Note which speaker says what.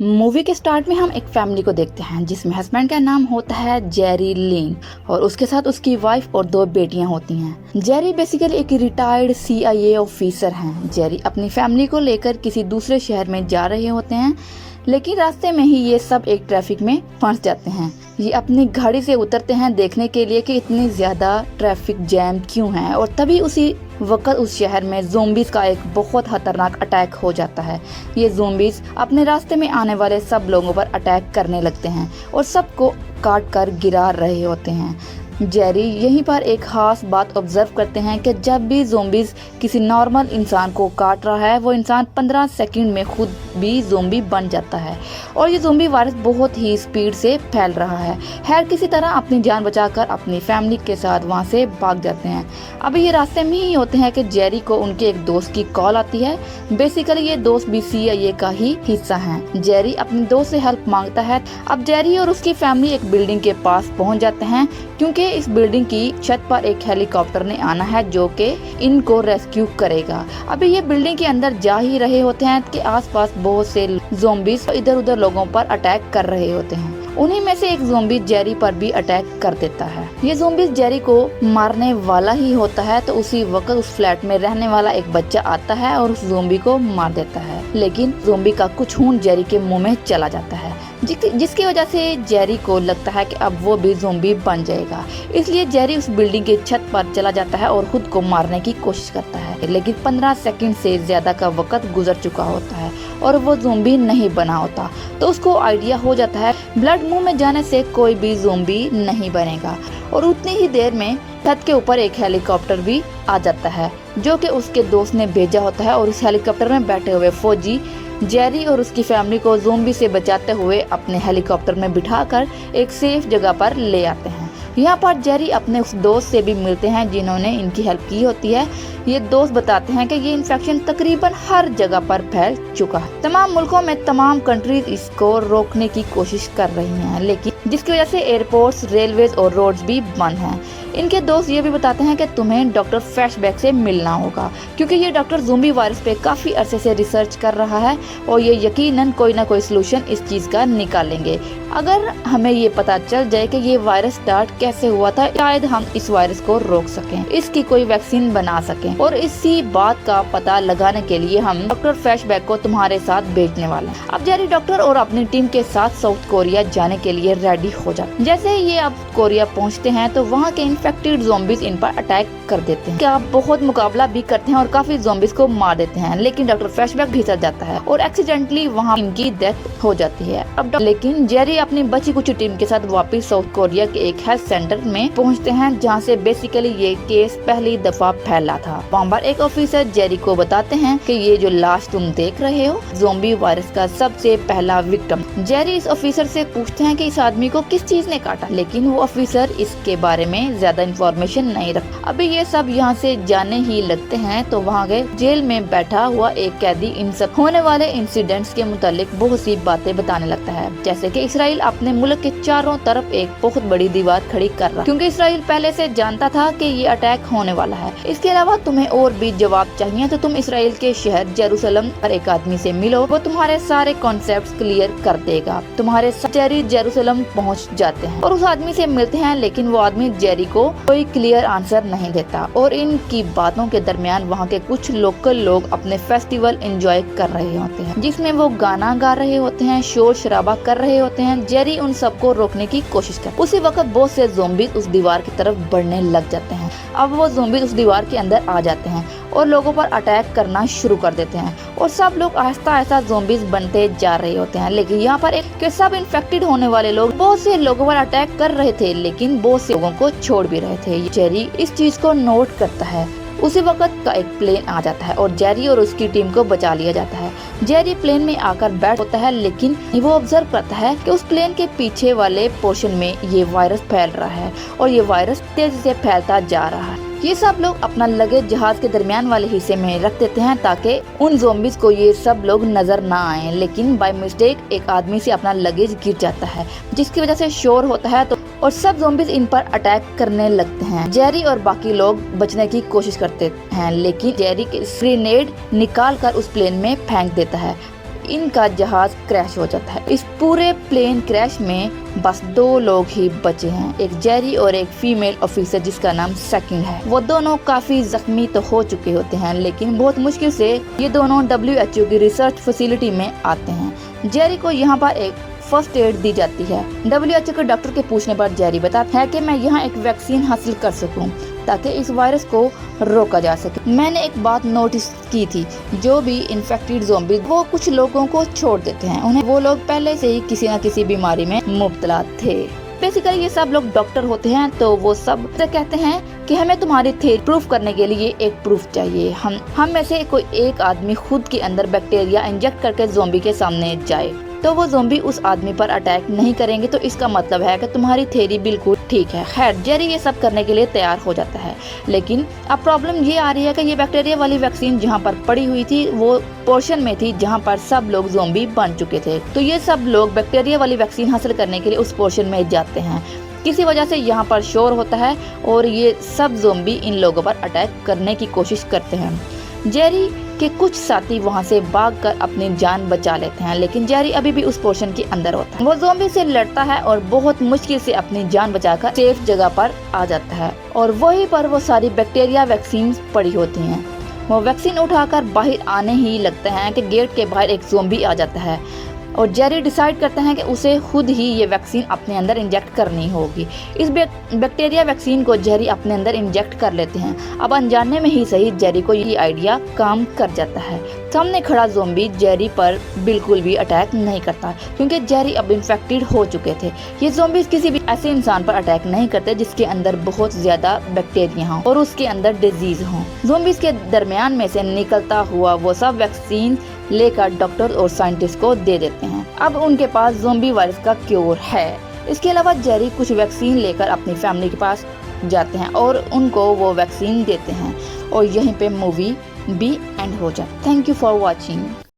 Speaker 1: Movie के start में हम एक फैमिली को देखते हैं जिसमें हस्बैंड का नाम होता है जेरी लिन और उसके साथ उसकी वाइफ और 2 बेटियां होती हैं। जेरी बेसिकली एक रिटायर्ड CIA ऑफिसर हैं। जेरी अपनी फैमिली को लेकर किसी दूसरे शहर में जा रहे होते हैं, लेकिन रास्ते में ही ये सब एक ट्रैफिक में फंस जाते हैं। ये अपनी गाड़ी से उतरते हैं देखने के लिए कि इतनी ज्यादा ट्रैफिक जैम क्यों है, और तभी उसी वक्त उस शहर में ज़ोंबीज का एक बहुत खतरनाक अटैक हो जाता है। ये ज़ोंबीज अपने रास्ते में आने वाले सब लोगों पर अटैक करने लगते हैं और सबको काट कर गिरा रहे होते हैं। जेरी यहीं पर एक खास बात ऑब्जर्व करते हैं कि जब भी ज़ोंबीज किसी नॉर्मल इंसान को काट रहा है, वो इंसान 15 सेकंड में खुद भी ज़ोंबी बन जाता है और ये ज़ोंबी वायरस बहुत ही स्पीड से फैल रहा है। हर किसी तरह अपनी जान बचाकर अपनी फैमिली के साथ वहां से भाग जाते हैं। अभी ये रास्ते में ही होते हैं कि जेरी को उनके एक दोस्त की कॉल आती है। बेसिकली ये दोस्त भी CIA का ही हिस्सा है। जेरी अपने दोस्त से हेल्प मांगता है। अब जेरी और उसकी फैमिली एक बिल्डिंग के पास पहुंच जाते हैं क्योंकि इस बिल्डिंग की छत पर एक हेलीकॉप्टर ने आना है जो कि इनको रेस्क्यू करेगा। अभी ये बिल्डिंग के अंदर जा ही रहे होते हैं कि आसपास बहुत से ज़ोंबीज इधर उधर लोगों पर अटैक कर रहे होते हैं। उन्हीं में से एक ज़ोंबी जेरी पर भी अटैक कर देता है। ये ज़ोंबी जेरी को मारने वाला ही होता है तो उसी वक्त उस फ्लैट में रहने वाला एक बच्चा आता है और उस ज़ोंबी को मार देता है, लेकिन ज़ोंबी का कुछ खून जेरी के मुंह में चला जाता है, जिसकी वजह से जेरी को लगता है कि अब वो भी ज़ोंबी बन जाएगा। इसलिए जेरी उस बिल्डिंग की छत पर चला जाता है और खुद को मारने की कोशिश करता है, लेकिन 15 सेकंड से ज्यादा का वक्त गुजर चुका होता है और वो ज़ोंबी नहीं बना होता। तो उसको आइडिया हो जाता है ब्लड मुंह में जाने से कोई भी ज़ोंबी नहीं बनेगा, और उतनी ही देर में छत के ऊपर एक हेलीकॉप्टर भी आ जाता है जो कि उसके दोस्त ने भेजा होता है, और इस हेलीकॉप्टर में बैठे हुए फौजी जेरी और उसकी फैमिली को ज़ोंबी से बचाते हुए अपने हेलीकॉप्टर में बिठाकर एक सेफ जगह पर ले आते हैं। यहाँ पर जेरी अपने उस दोस्त से भी मिलते हैं जिन्होंने इनकी हेल्प की होती है। ये दोस्त बताते हैं कि ये इन्फेक्शन तकरीबन हर जगह पर फैल चुका है। तमाम मुल्कों में तमाम कंट्रीज इसको रोकने की कोशिश कर रही हैं, लेकिन जिसकी वजह से एयरपोर्ट्स, रेलवेज और रोड्स भी बंद हैं। इनके दोस्त ये भी बताते हैं कि तुम्हें डॉक्टर फ्लैशबैक से मिलना होगा क्योंकि ये डॉक्टर ज़ोंबी वायरस पे काफी अरसे से रिसर्च कर रहा है और ये यकीनन कोई ना कोई सोल्यूशन इस चीज का निकालेंगे। अगर हमें ये पता चल जाए कि ये वायरस स्टार्ट कैसे हुआ था, शायद हम इस वायरस को रोक सकें, इसकी कोई वैक्सीन बना सकें, और इसी बात का पता लगाने के लिए हम डॉक्टर फ्लैशबैक को तुम्हारे साथ भेजने वाले हैं। अब जेरी डॉक्टर और अपनी टीम के साथ साउथ कोरिया जाने के लिए रेडी हो जाते। जैसे ये अब कोरिया पहुँचते हैं तो वहाँ के इन्फेक्टेड ज़ोंबीज इन पर अटैक कर देते हैं। क्या बहुत मुकाबला भी करते हैं और काफी ज़ोंबीज को मार देते हैं, लेकिन डॉक्टर फ्लैशबैक भीतर जाता है और एक्सीडेंटली वहाँ इनकी डेथ हो जाती है। अब लेकिन जेरी अपनी बची कुछ टीम के साथ वापस साउथ कोरिया के एक हेल्थ सेंटर में पहुंचते हैं जहां से बेसिकली ये केस पहली दफा फैला था। वहाँ पर एक ऑफिसर जेरी को बताते हैं कि ये जो लाश तुम देख रहे हो ज़ोंबी वायरस का सबसे पहला विक्टिम। जेरी इस ऑफिसर से पूछते हैं कि इस आदमी को किस चीज ने काटा, लेकिन वो ऑफिसर इसके बारे में ज्यादा इंफॉर्मेशन नहीं रखता। अभी ये सब यहाँ से जाने ही लगते हैं तो वहाँ गए जेल में बैठा हुआ एक कैदी इन सब होने वाले इंसिडेंट्स के मुतालिक बहुत सी बातें बताने लगता है, जैसे कि इसराइल अपने मुल्क के चारों तरफ एक बहुत बड़ी दीवार खड़ी कर रहा, क्योंकि इसराइल पहले से जानता था कि ये अटैक होने वाला है। इसके अलावा तुम्हें और भी जवाब चाहिए तो तुम इसराइल के शहर जेरूसलम पर एक आदमी से मिलो, वो तुम्हारे सारे कॉन्सेप्ट क्लियर कर देगा। तुम्हारे जेरी जेरूसलम पहुँच जाते हैं और उस आदमी से मिलते हैं, लेकिन वो आदमी जेरी को कोई क्लियर आंसर नहीं देता, और इनकी बातों के दरमियान वहाँ के कुछ लोकल लोग अपने फेस्टिवल एंजॉय कर रहे होते हैं जिसमें वो गाना गा रहे होते हैं, शोर शराबा कर रहे होते हैं। जेरी उन सबको रोकने की कोशिश कर, उसी वक्त बहुत से ज़ोंबीज उस दीवार की तरफ बढ़ने लग जाते हैं। अब वो ज़ोंबीज उस दीवार के अंदर आ जाते हैं और लोगों पर अटैक करना शुरू कर देते हैं, और सब लोग आहिस्ता आहिस्ता ज़ोंबीज बनते जा रहे होते हैं। लेकिन यहाँ पर एक सब इन्फेक्टेड होने वाले लोग बहुत से लोगों पर अटैक कर रहे थे, लेकिन बहुत से लोगों को छोड़ भी रहे थे। जेरी इस चीज को नोट करता है। उसी वक्त का एक प्लेन आ जाता है और जेरी और उसकी टीम को बचा लिया जाता है। जेरी प्लेन में आकर बैठ होता है, लेकिन वो ऑब्जर्व करता है कि उस प्लेन के पीछे वाले पोर्शन में ये वायरस फैल रहा है और ये वायरस तेजी से फैलता जा रहा है। ये सब लोग अपना लगेज जहाज के दरमियान वाले हिस्से में रख देते हैं ताकि उन ज़ोंबीज को ये सब लोग नजर ना आए, लेकिन बाय मिस्टेक एक आदमी से अपना लगेज गिर जाता है जिसकी वजह से शोर होता है तो और सब ज़ोंबीज इन पर अटैक करने लगते हैं। जेरी और बाकी लोग बचने की कोशिश करते हैं, लेकिन जेरी ग्रेनेड निकाल कर उस प्लेन में फेंक देता है। इनका जहाज क्रैश हो जाता है। इस पूरे प्लेन क्रैश में बस 2 लोग ही बचे हैं, एक जेरी और एक फीमेल ऑफिसर जिसका नाम सेकंड है। वो दोनों काफी जख्मी तो हो चुके होते हैं, लेकिन बहुत मुश्किल से ये दोनों WHO की रिसर्च फैसिलिटी में आते हैं। जेरी को यहाँ पर एक फर्स्ट एड दी जाती है। WHO के डॉक्टर के पूछने पर जेरी बताता है कि मैं यहाँ एक वैक्सीन हासिल कर सकूं ताकि इस वायरस को रोका जा सके। मैंने एक बात नोटिस की थी, जो भी इन्फेक्टेड ज़ॉम्बी वो कुछ लोगों को छोड़ देते हैं, उन्हें वो लोग पहले से ही किसी न किसी बीमारी में मुब्तला थे। बेसिकली ये सब लोग डॉक्टर होते हैं, तो वो सब कहते हैं कि हमें तुम्हारी थ्योरी प्रूफ करने के लिए एक प्रूफ चाहिए। हम में से कोई एक आदमी खुद के अंदर बैक्टीरिया इंजेक्ट करके ज़ॉम्बी के सामने जाए तो वो ज़ॉम्बी उस आदमी पर अटैक नहीं करेंगे, तो इसका मतलब है कि तुम्हारी थ्योरी बिल्कुल ठीक है। खैर, जेरी ये सब करने के लिए तैयार हो जाता है, लेकिन अब प्रॉब्लम ये आ रही है कि ये बैक्टीरिया वाली वैक्सीन जहाँ पर पड़ी हुई थी वो पोर्शन में थी जहाँ पर सब लोग ज़ॉम्बी बन चुके थे। तो ये सब लोग बैक्टीरिया वाली वैक्सीन हासिल करने के लिए उस पोर्शन में जाते हैं। किसी वजह से यहाँ पर शोर होता है और ये सब ज़ॉम्बी इन लोगों पर अटैक करने की कोशिश करते हैं। जेरी के कुछ साथी वहां से भागकर अपनी जान बचा लेते हैं, लेकिन जेरी अभी भी उस पोर्शन के अंदर होता है। वो ज़ॉम्बी से लड़ता है और बहुत मुश्किल से अपनी जान बचाकर सेफ जगह पर आ जाता है और वहीं पर वो सारी बैक्टीरिया वैक्सीन पड़ी होती हैं। वो वैक्सीन उठाकर बाहर आने ही लगते हैं कि गेट के बाहर एक ज़ॉम्बी आ जाता है और जेरी डिसाइड करते हैं कि उसे खुद ही ये वैक्सीन अपने अंदर इंजेक्ट करनी होगी। इस बैक्टीरिया वैक्सीन को जेरी अपने अंदर इंजेक्ट कर लेते हैं। अब अनजाने में ही सही जेरी को ये आइडिया काम कर जाता है। सामने खड़ा ज़ॉम्बी जेरी पर बिल्कुल भी अटैक नहीं करता, क्योंकि जेरी अब इन्फेक्टेड हो चुके थे। ये ज़ॉम्बीज किसी भी ऐसे इंसान पर अटैक नहीं करते जिसके अंदर बहुत ज्यादा बैक्टीरिया हों और उसके अंदर डिजीज हों। ज़ॉम्बीज के दरमियान में से निकलता हुआ वो सब वैक्सीन लेकर डॉक्टर और साइंटिस्ट को दे देते हैं। अब उनके पास ज़ॉम्बी वायरस का क्योर है। इसके अलावा जेरी कुछ वैक्सीन लेकर अपनी फैमिली के पास जाते हैं और उनको वो वैक्सीन देते हैं और यहीं पे मूवी भी एंड हो जाए। Thank you for watching.